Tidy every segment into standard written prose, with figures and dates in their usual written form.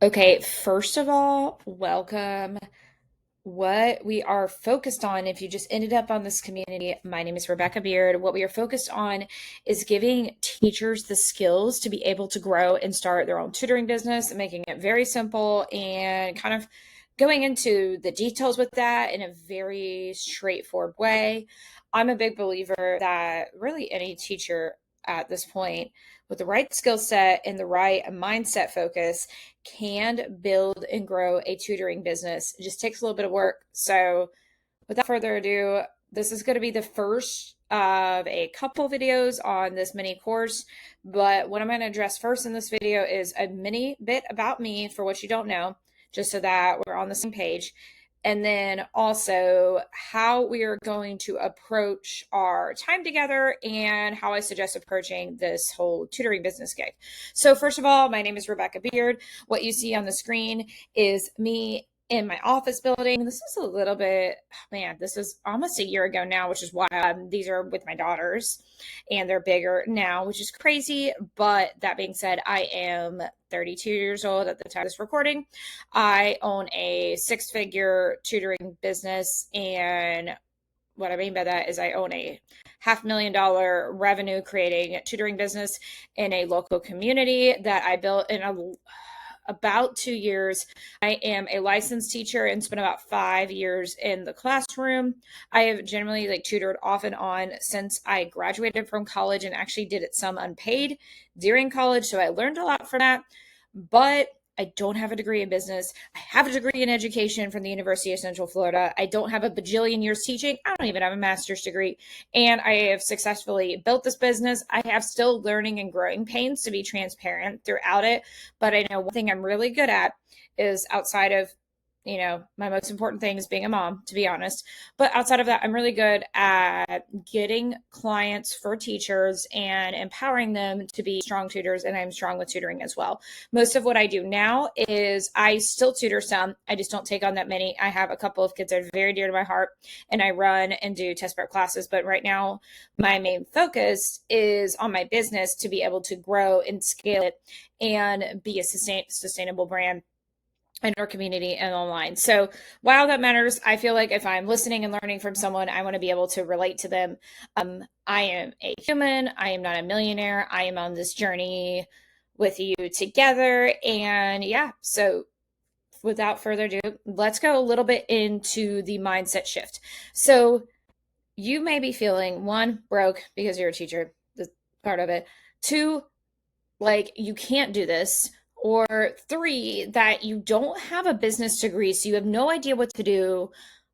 Okay, first of all, welcome. What we are focused on, if you just ended up on this community, my name is Rebecca Beard. What we are focused on is giving teachers the skills to be able to grow and start their own tutoring business, making it very simple and kind of going into the details with that in a very straightforward way. I'm a big believer that really any teacher at this point, with the right skill set and the right mindset focus, can build and grow a tutoring business. It just takes a little bit of work. So, without further ado, this is going to be the first of a couple videos on this mini course. But what I'm going to address first in this video is a mini bit about me for what you don't know, just so that we're on the same page. And then also how we are going to approach our time together and how I suggest approaching this whole tutoring business gig. So, first of all, my name is Rebecca Beard. What you see on the screen is me in my office building. This is a little bit, man, this is almost a year ago now, which is why these are with my daughters and they're bigger now, which is crazy. But that being said, I am 32 years old at the time of this recording. I own a six-figure tutoring business, and what I mean by that is I own a $500,000 revenue creating tutoring business in a local community that I built in about 2 years. I am a licensed teacher and spent about 5 years in the classroom. I have generally tutored off and on since I graduated from college and actually did it some unpaid during college. So I learned a lot from that. But I don't have a degree in business. I have a degree in education from the University of Central Florida. I don't have a bajillion years teaching. I don't even have a master's degree. And I have successfully built this business. I have still learning and growing pains, to be transparent throughout it. But I know one thing I'm really good at is, outside of, my most important thing is being a mom, to be honest. But outside of that, I'm really good at getting clients for teachers and empowering them to be strong tutors. And I'm strong with tutoring as well. Most of what I do now is I still tutor some. I just don't take on that many. I have a couple of kids that are very dear to my heart, and I run and do test prep classes. But right now, my main focus is on my business to be able to grow and scale it and be a sustainable brand in our community and online. So while that matters, I feel like if I'm listening and learning from someone, I want to be able to relate to them. I am a human. I am not a millionaire. I am on this journey with you together. And yeah, so without further ado, let's go a little bit into the mindset shift. So you may be feeling, one, broke because you're a teacher, that's part of it. Two, like you can't do this. Or three, that you don't have a business degree, so you have no idea what to do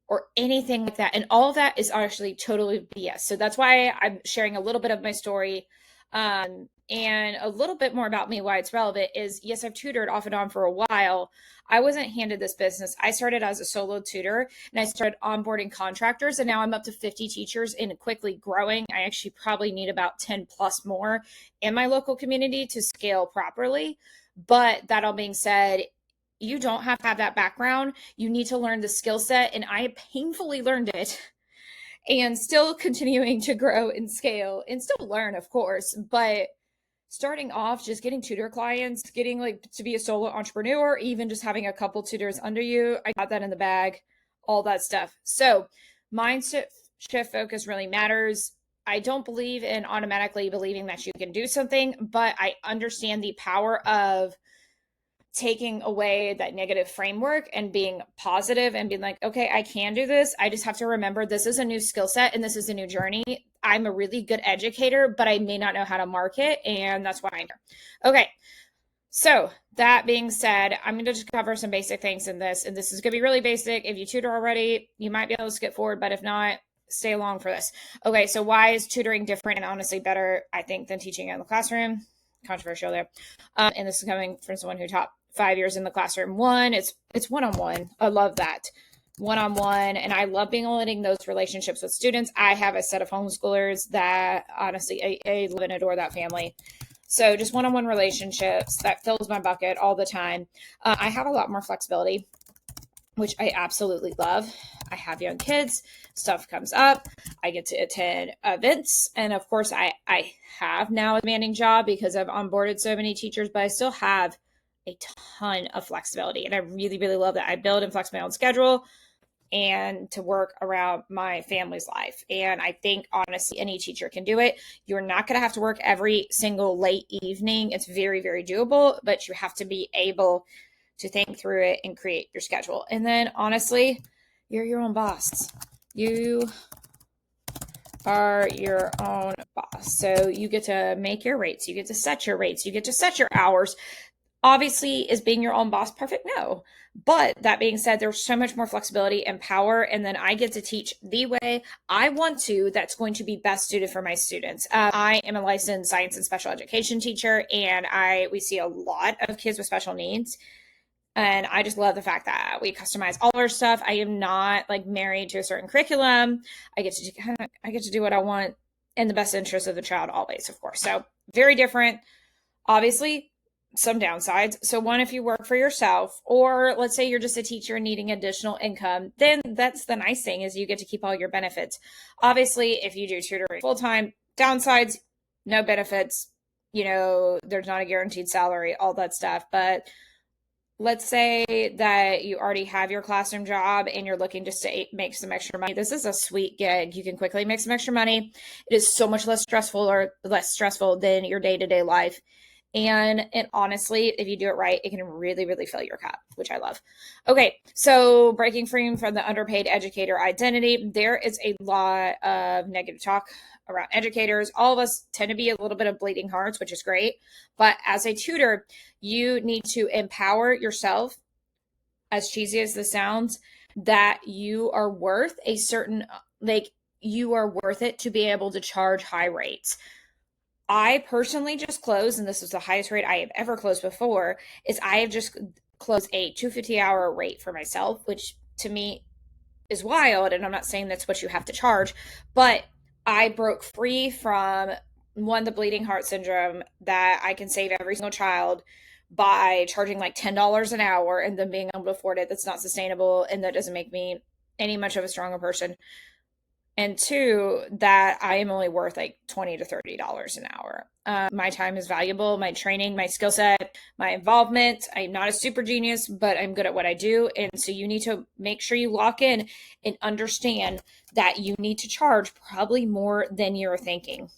or anything like that. And all of that is actually totally BS. So that's why I'm sharing a little bit of my story, and a little bit more about me, why it's relevant is, yes, I've tutored off and on for a while. I wasn't handed this business. I started as a solo tutor and I started onboarding contractors, and now I'm up to 50 teachers and quickly growing. I actually probably need about 10 plus more in my local community to scale properly. But that all being said, you don't have to have that background. You need to learn the skill set, and I painfully learned it and still continuing to grow and scale and still learn, of course. But starting off, just getting tutor clients, getting to be a solo entrepreneur, even just having a couple tutors under you, I got that in the bag, all that stuff. So mindset shift focus really matters. I don't believe in automatically believing that you can do something, but I understand the power of taking away that negative framework and being positive and being like, okay, I can do this. I just have to remember this is a new skill set and this is a new journey. I'm a really good educator, but I may not know how to market, and that's why I'm here. Okay. So that being said, I'm going to just cover some basic things in this, and this is going to be really basic. If you tutor already, you might be able to skip forward, but if not, stay along for this. Okay, so why is tutoring different and honestly better, I think, than teaching in the classroom? Controversial there. And this is coming from someone who taught 5 years in the classroom. One, it's one-on-one. I love that. One-on-one, and I love building those relationships with students. I have a set of homeschoolers that honestly, I love and adore that family. So just one-on-one relationships, that fills my bucket all the time. I have a lot more flexibility, which I absolutely love. I have young kids, stuff comes up, I get to attend events, and of course I have now a demanding job because I've onboarded so many teachers, but I still have a ton of flexibility. And I really, really love that. I build and flex my own schedule and to work around my family's life. And I think honestly, any teacher can do it. You're not going to have to work every single late evening. It's very, very doable, but you have to be able to think through it and create your schedule. And then honestly, you're your own boss. You are your own boss. So you get to make your rates. You get to set your rates. You get to set your hours. Obviously, is being your own boss perfect? No. But that being said, there's so much more flexibility and power. And then I get to teach the way I want to, that's going to be best suited for my students. I am a licensed science and special education teacher, and we see a lot of kids with special needs. And I just love the fact that we customize all our stuff. I am not like married to a certain curriculum. I get to do what I want in the best interest of the child always, of course. So very different. Obviously, some downsides. So one, if you work for yourself, or let's say you're just a teacher needing additional income, then that's the nice thing, is you get to keep all your benefits. Obviously, if you do tutoring full-time, downsides, no benefits, there's not a guaranteed salary, all that stuff. But let's say that you already have your classroom job and you're looking just to make some extra money. This is a sweet gig. You can quickly make some extra money. It is so much less stressful than your day-to-day life. And honestly, if you do it right, it can really, really fill your cup, which I love. Okay, so breaking free from the underpaid educator identity, there is a lot of negative talk around educators. All of us tend to be a little bit of bleeding hearts, which is great. But as a tutor, you need to empower yourself, as cheesy as this sounds, that you are worth a certain, you are worth it to be able to charge high rates. I personally just closed, and this is the highest rate I have ever closed before, is I have just closed a 250-hour rate for myself, which to me is wild. And I'm not saying that's what you have to charge, but I broke free from the bleeding heart syndrome, that I can save every single child by charging like $10 an hour and then being able to afford it. That's not sustainable, and that doesn't make me any much of a stronger person. And two, that I am only worth like $20 to $30 an hour. My time is valuable, my training, my skill set, my involvement. I'm not a super genius, but I'm good at what I do. And so you need to make sure you lock in and understand that you need to charge probably more than you're thinking.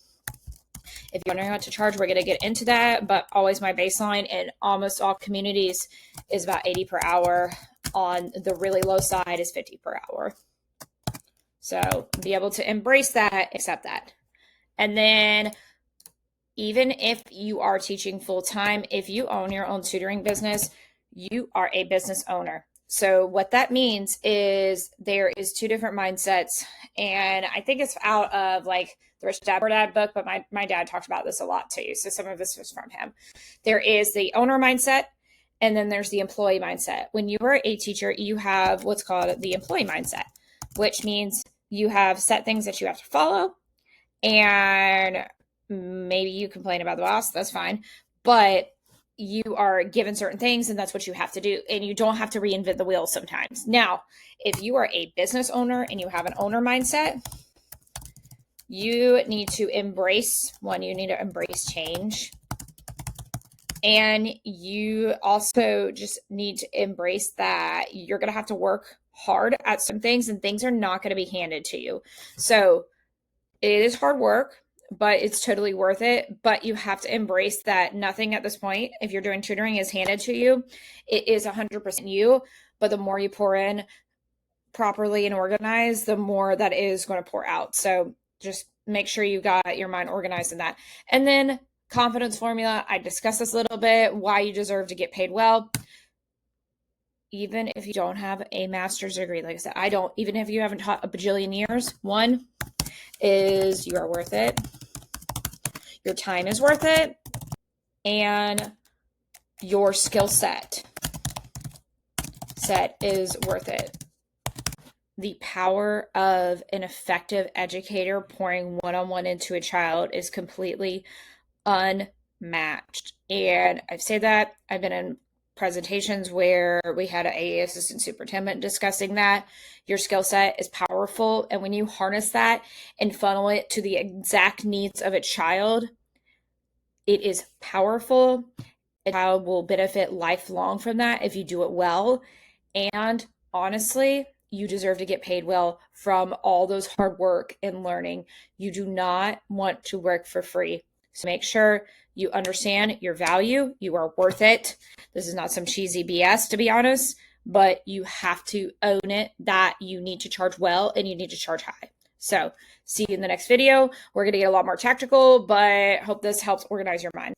If you don't know how to charge, we're going to get into that. But always my baseline in almost all communities is about 80 per hour. On the really low side is 50 per hour. So be able to embrace that, accept that. And then even if you are teaching full-time, if you own your own tutoring business, you are a business owner. So what that means is there is two different mindsets. And I think it's out of like the Rich Dad Poor Dad book, but my dad talked about this a lot too. So some of this was from him. There is the owner mindset, and then there's the employee mindset. When you are a teacher, you have what's called the employee mindset, which means you have set things that you have to follow, and maybe you complain about the boss, that's fine, but you are given certain things and that's what you have to do, and you don't have to reinvent the wheel sometimes. Now, if you are a business owner and you have an owner mindset, you need to embrace change. And you also just need to embrace that you're going to have to work hard at some things, and things are not going to be handed to you. So it is hard work, but it's totally worth it. But you have to embrace that nothing at this point, if you're doing tutoring, is handed to you. It is 100% you, but the more you pour in properly and organized, the more that is going to pour out. So just make sure you got your mind organized in that. And then confidence formula, I discussed this a little bit, why you deserve to get paid well. Even if you don't have a master's degree, like I said, I don't, even if you haven't taught a bajillion years, one is you are worth it. Your time is worth it. And your skill set is worth it. The power of an effective educator pouring one-on-one into a child is completely unmatched. And I've said that. I've been in presentations where we had an AA assistant superintendent discussing that. Your skill set is powerful, and when you harness that and funnel it to the exact needs of a child, it is powerful. A child will benefit lifelong from that if you do it well. And honestly, you deserve to get paid well from all those hard work and learning. You do not want to work for free. So make sure you understand your value. You are worth it. This is not some cheesy BS, to be honest, but you have to own it that you need to charge well and you need to charge high. So see you in the next video. We're going to get a lot more tactical, but hope this helps organize your mind.